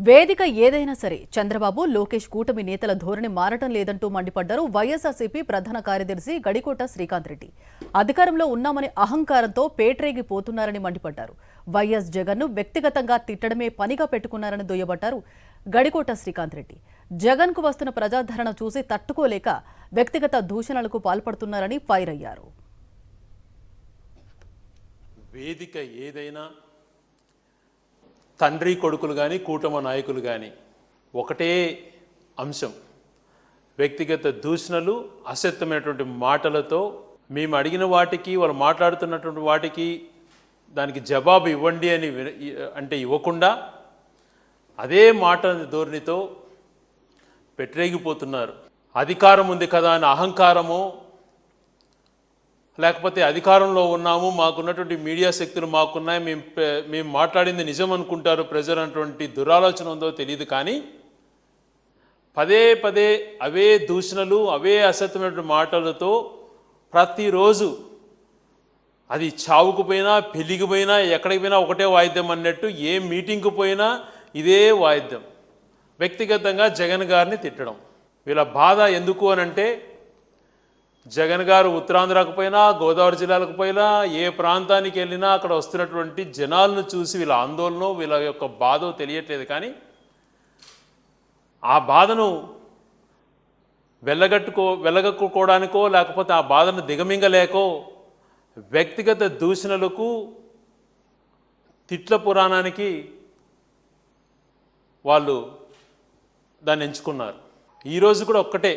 వేదిక ఏదైనా సరే చంద్రబాబు లోకేష్ కూటమి నేతల ధోరణి మారటం లేదంటూ మండిపడ్డారు వైఎస్ఆర్సీపీ ప్రధాన కార్యదర్శి గడికోట శ్రీకాంత్ రెడ్డి. అధికారంలో ఉన్నామని అహంకారంతో పేట్రేగిపోతున్నారని మండిపడ్డారు. వైఎస్ జగన్ను వ్యక్తిగతంగా తిట్టడమే పనిగా పెట్టుకున్నారని దుయ్యబట్టారు గడికోట శ్రీకాంత్ రెడ్డి. జగన్కు వస్తున్న ప్రజాదరణ చూసి తట్టుకోలేక వ్యక్తిగత దూషణలకు పాల్పడుతున్నారని ఫైర్ అయ్యారు. వేదిక ఏదైనా తండ్రి కొడుకులు కానీ కూటమి నాయకులు కానీ ఒకటే అంశం, వ్యక్తిగత దూషణలు, అసత్యమైనటువంటి మాటలతో మేము అడిగిన వాటికి వాళ్ళు మాట్లాడుతున్నటువంటి వాటికి దానికి జవాబు ఇవ్వండి అని అంటే ఇవ్వకుండా అదే మాట ధోరణితో పెట్టరేగిపోతున్నారు. అధికారం ఉంది కదా అని అహంకారము, లేకపోతే అధికారంలో ఉన్నాము, మాకున్నటువంటి మీడియా శక్తులు మాకున్నాయి, మేము మాట్లాడింది నిజం అనుకుంటారు ప్రజలు అన్నటువంటి దురాలోచన ఉందో తెలియదు. కానీ పదే పదే అవే దూషణలు, అవే అసత్యమైనటువంటి మాటలతో ప్రతిరోజు అది చావుకు పోయినా, పెళ్లికి పోయినా, ఎక్కడికి పోయినా ఒకటే వాయిద్యం అన్నట్టు ఏ మీటింగ్కి పోయినా ఇదే వాయిద్యం. వ్యక్తిగతంగా జగన్ గారిని తిట్టడం. వీళ్ళ బాధ ఎందుకు అనంటే జగన్ గారు ఉత్తరాంధ్రకు పోయినా, గోదావరి జిల్లాలకు పోయినా, ఏ ప్రాంతానికి వెళ్ళినా అక్కడ వస్తున్నటువంటి జనాలను చూసి వీళ్ళ ఆందోళన, వీళ్ళ యొక్క బాధ తెలియట్లేదు. కానీ ఆ బాధను వెళ్ళగక్కుకోవడానికో లేకపోతే ఆ బాధను దిగమింగలేకో వ్యక్తిగత దూషణలకు, తిట్ల పురాణానికి వాళ్ళు దాన్ని ఎంచుకున్నారు. ఈరోజు కూడా ఒక్కటే,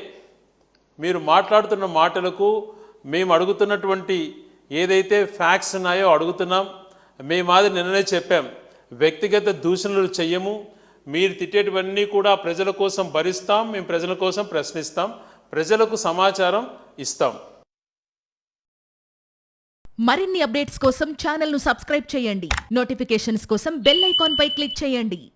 మీరు మాట్లాడుతున్న మాటలకు మేము అడుగుతున్నటువంటి ఏదైతే ఫ్యాక్ట్స్ ఉన్నాయో అడుగుతున్నాం. మేము మాది నిన్ననే చెప్పాం, వ్యక్తిగత దూషణలు చెయ్యము, మీరు తిట్టేటివన్నీ కూడా ప్రజల కోసం భరిస్తాం, మేము ప్రజల కోసం ప్రశ్నిస్తాం, ప్రజలకు సమాచారం ఇస్తాం. మరిన్ని అప్డేట్స్ కోసం ఛానల్ను సబ్స్క్రైబ్ చేయండి. నోటిఫికేషన్స్ కోసం బెల్ ఐకాన్ పై క్లిక్ చేయండి.